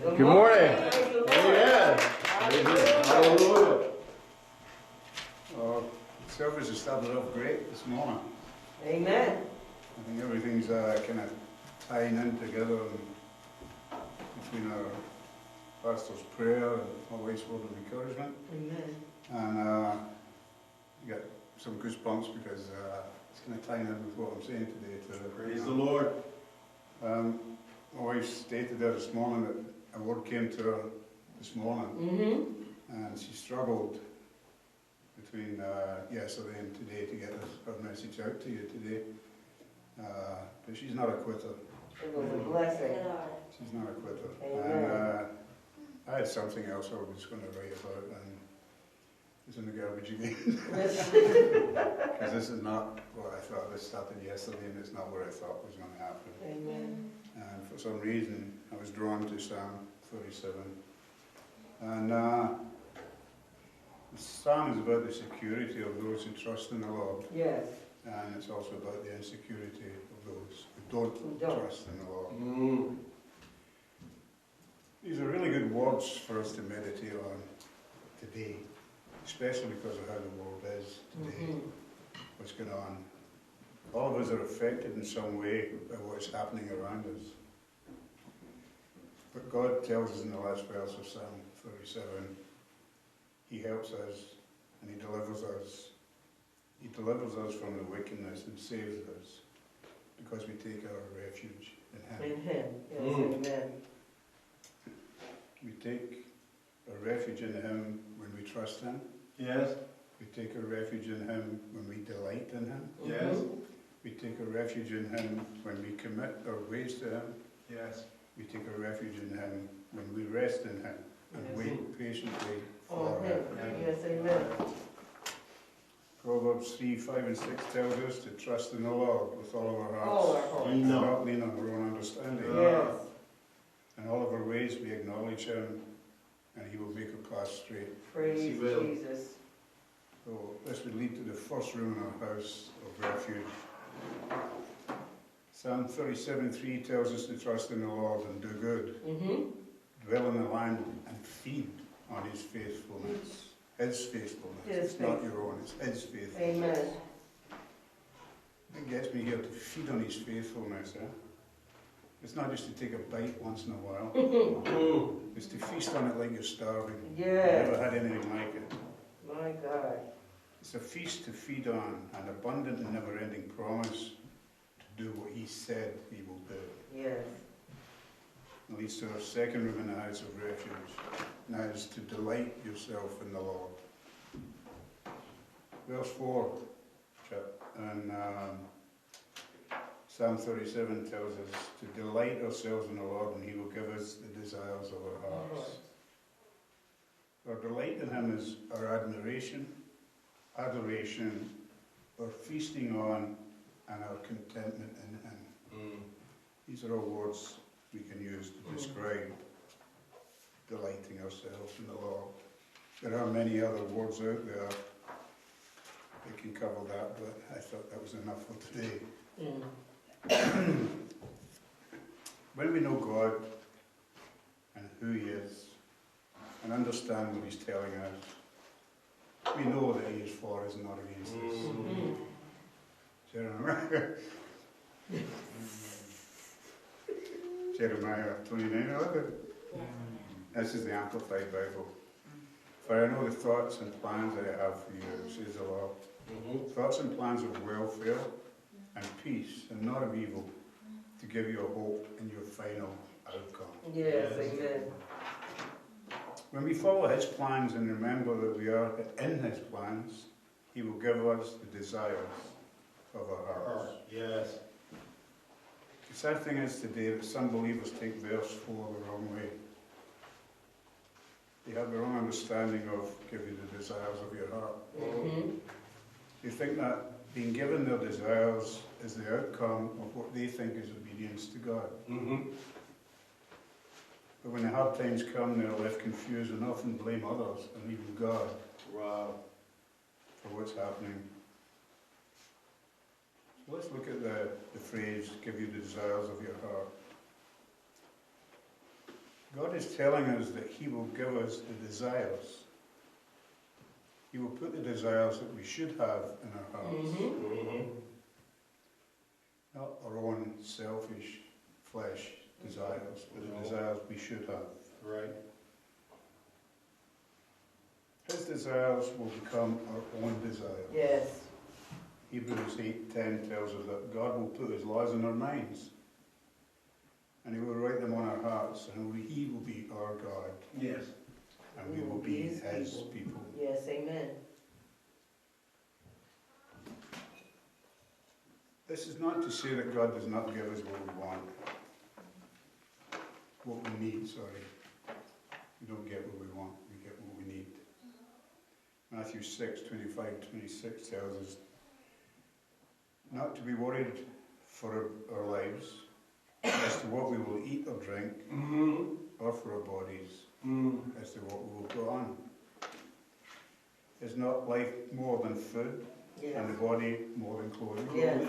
Good morning. Amen. Hallelujah. Service has started off great this morning. Amen. I think everything's kind of tying in together between our pastor's prayer and my wife's word of encouragement. Amen. And you got some goosebumps because it's kind of tying in with what I'm saying today. Praise the Lord. My wife stated there this morning that a word came to her this morning, and she struggled between yesterday and today to get her message out to you today. But she's not a quitter. It was a blessing. She's not a quitter. Amen. And I had something else I was going to write about, and it's in the garbage again. Because this is not what I thought. This started yesterday, and it's not what I thought was going to happen. Amen. And for some reason, I was drawn to Psalm 37. And the Psalm is about the security of those who trust in the Lord. Yes. And it's also about the insecurity of those who don't trust in the Lord. Mm. These are really good words for us to meditate on today, especially because of how the world is today, what's going on. All of us are affected in some way by what's happening around us. But God tells us in the last verse of Psalm 37, He helps us and He delivers us. He delivers us from the wickedness and saves us because we take our refuge in Him. In Him. Yes, amen. We take a refuge in Him when we trust Him. Yes. We take a refuge in Him when we delight in Him. Yes. We take a refuge in Him when we commit our ways to Him. Yes. We take a refuge in Him when we rest in Him and Yes. wait patiently For for Him. Him. Yes, amen. Proverbs 3, 5 and 6 tells us to trust in the Lord with all of our hearts. All our hearts. And not lean on our own understanding. Yes. In all of our ways we acknowledge Him, and He will make our path straight. Praise He will. Jesus. So this would lead to the first room in our house of refuge. Psalm 37:3 tells us to trust in the Lord and do good, dwell in the land and feed on His faithfulness. His faithfulness. His It's not your own, it's His faithfulness. Amen. It gets me here to feed on His faithfulness. It's not just to take a bite once in a while. It's to feast on it like you're starving. Yes. Never had anything like it. My God. It's a feast to feed on, an abundant and never-ending promise to do what He said He will do. Yes. It leads to our second room in the house of refuge. Now is to delight yourself in the Lord. Verse 4, and Psalm 37 tells us to delight ourselves in the Lord, and He will give us the desires of our hearts. Our delight in Him is our admiration, adoration, our feasting on, and our contentment in Him. These are all words we can use to describe delighting ourselves in the Lord. There are many other words out there that can cover that, but I thought that was enough for today. When we know God and who He is and understand what He's telling us, we know that He is for us and not against us. Jeremiah 29:11. This is the Amplified Bible. For I know the thoughts and plans that I have for you, says the Lord. Thoughts and plans of welfare and peace, and not of evil, to give you a hope in your final outcome. Yes, amen. When we follow His plans and remember that we are in His plans, He will give us the desires of our hearts. Yes. The sad thing is today that some believers take verse 4 the wrong way. They have the wrong understanding of give you the desires of your heart. They think that being given their desires is the outcome of what they think is obedience to God. But when the hard times come, they're left confused and often blame others and even God for what's happening. So let's look at the phrase, give you the desires of your heart. God is telling us that He will give us the desires. He will put the desires that we should have in our hearts. Mm-hmm. Not our own selfish flesh desires, but the desires we should have. Right. His desires will become our own desires. Yes. Hebrews 8:10 tells us that God will put His laws in our minds, and He will write them on our hearts, and He will be our God, Yes. and we will be His people. Yes, amen. This is not to say that God does not give us what we want, what we need, sorry. We don't get what we want, we get what we need. Matthew 6:25-26 tells us not to be worried for our lives as to what we will eat or drink, or for our bodies as to what we will put on. Is not life more than food, Yes. and the body more than clothing? Yes.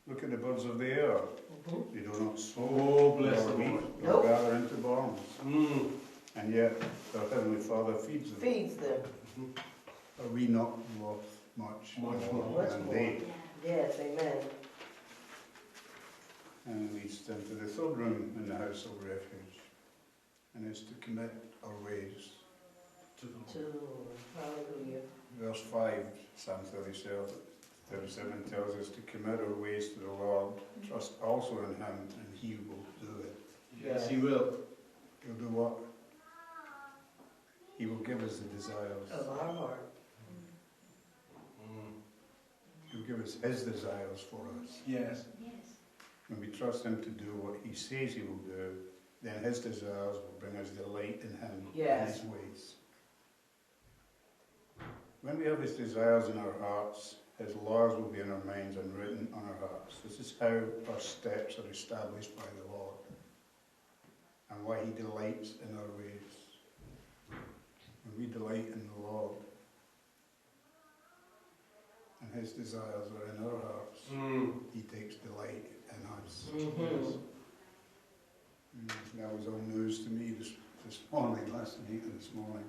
Look at the birds of the air. Mm-hmm. They do not sow, Oh, bless nor the reap, Lord. nor Nope. gather into barns, Mm. and yet their heavenly Father feeds them. Feeds them. Are we not worth much Much more more. Much than more. they? Yes, amen. And it leads them to the third room in the house of refuge, and is to commit our ways. To the To the Lord. Hallelujah. Verse 5, Psalm 37 tells us to commit our ways to the Lord, trust also in Him, and He will do it. Yes, He will. He'll do what? He will give us the desires. Of our heart. Mm. He'll give us His desires for us. Yes. When we trust Him to do what He says He will do, then His desires will bring us delight in Him Yes. and His ways. When we have His desires in our hearts, His laws will be in our minds and written on our hearts. This is how our steps are established by the Lord, and why He delights in our ways. When we delight in the Lord, and His desires are in our hearts, He takes delight in us. Mm-hmm. That was all news to me this morning, last night and this morning.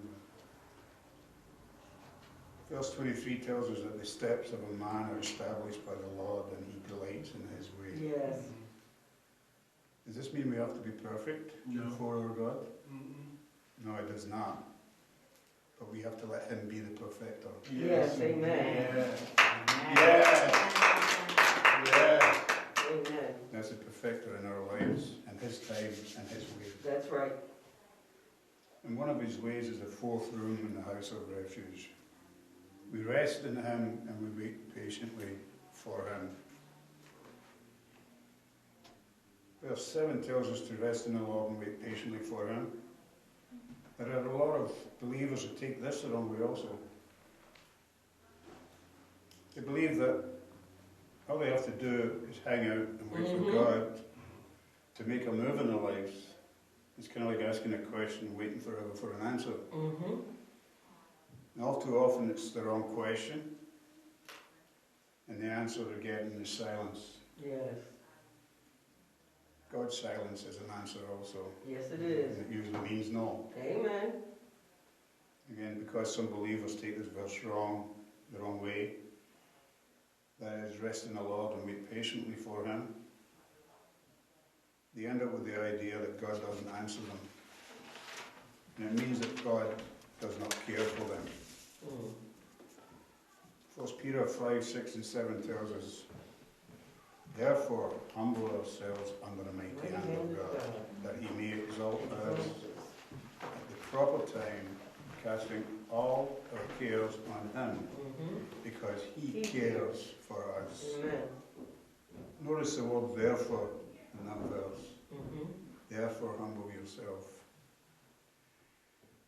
Verse 23 tells us that the steps of a man are established by the Lord, and He delights in His way. Yes. Does this mean we have to be perfect No. before our God? Mm-mm. No, it does not. But we have to let Him be the perfecter. Yes, amen. Yes. Yes. Yes. Amen. That's the perfecter in our lives, and His time and His way. That's right. And one of His ways is the fourth room in the house of refuge. We rest in Him and we wait patiently for Him. Verse 7 tells us to rest in the Lord and wait patiently for Him. There are a lot of believers who take this the wrong way also. They believe that all they have to do is hang out and wait for God to make a move in their lives. It's kind of like asking a question, waiting forever for an answer. Mm-hmm. And all too often it's the wrong question, and the answer they're getting is silence. Yes. God's silence is an answer also. Yes, it is. And it usually means no. Amen. Again, because some believers take this verse the wrong way, that is, rest in the Lord and wait patiently for Him, they end up with the idea that God doesn't answer them. And it means that God does not care for them. 1 Peter 5, 6 and 7 tells us, therefore humble ourselves under the mighty hand of God, that He may exalt us at the proper time, casting all our cares on Him, because He cares for us. Amen. Notice the word therefore in that verse. Therefore humble yourself.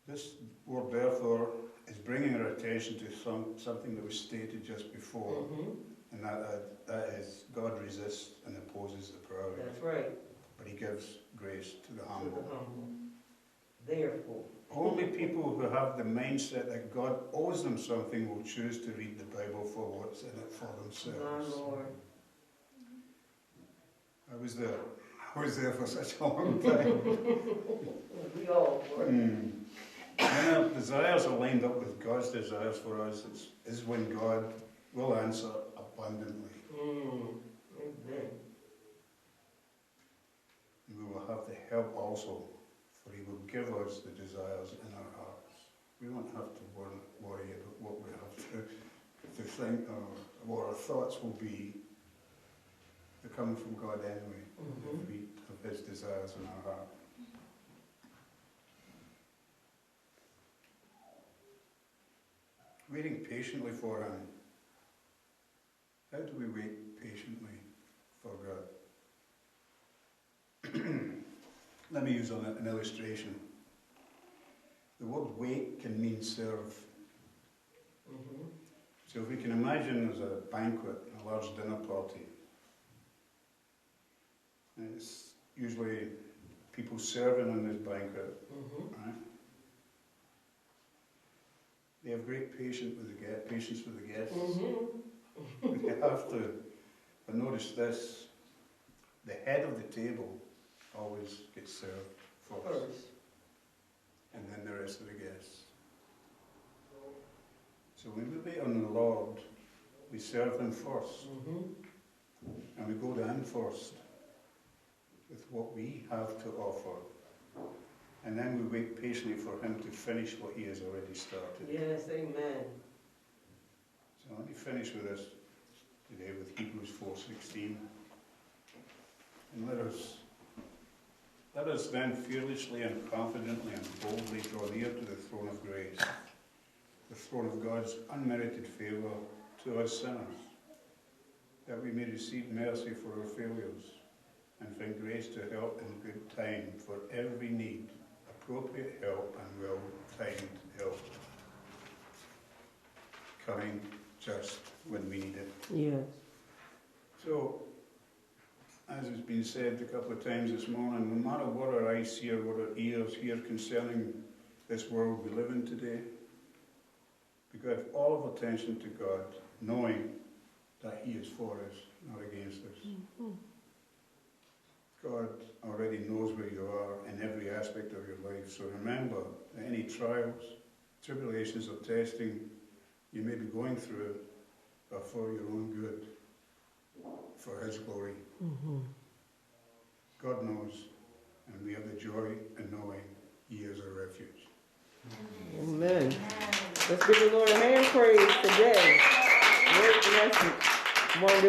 This word therefore is bringing our attention to something that was stated just before, and that is God resists and opposes the proud, That's right. but He gives grace to the To humble. the humble. Therefore. Only people who have the mindset that God owes them something will choose to read the Bible for what's in it for My themselves. Lord. I was there for such a long time. when our desires are lined up with God's desires for us, is when God will answer abundantly. Amen. And we will have the help also, for He will give us the desires in our hearts. We won't have to worry about what we have to think or what our thoughts will be. They're coming from God anyway, if we have His desires in our heart. Waiting patiently for Him. How do we wait patiently for God? Let me use an illustration. The word wait can mean serve. So if we can imagine there's a banquet, a large dinner party, and it's usually people serving in this banquet, right? They have great patience with the guests. They have to. But notice this, the head of the table always gets served first. And then the rest of the guests. So when we wait on the Lord, we serve Him first. And we go to Him first with what we have to offer. And then we wait patiently for Him to finish what He has already started. Yes, amen. So let me finish with this today with Hebrews 4:16. And let us then fearlessly and confidently and boldly draw near to the throne of grace, the throne of God's unmerited favour to us sinners, that we may receive mercy for our failures and find grace to help in good time for every need, appropriate help and well-timed help, coming just when we need it. Yes. So, as has been said a couple of times this morning, no matter what our eyes see or what our ears hear concerning this world we live in today, we give all of attention to God, knowing that He is for us, not against us. God already knows where you are in every aspect of your life, so remember that any trials, tribulations or testing you may be going through are for your own good, for His glory. God knows, and we have the joy in knowing He is our refuge. Amen. Let's give the Lord a hand praise today. Great blessing. Wonderful.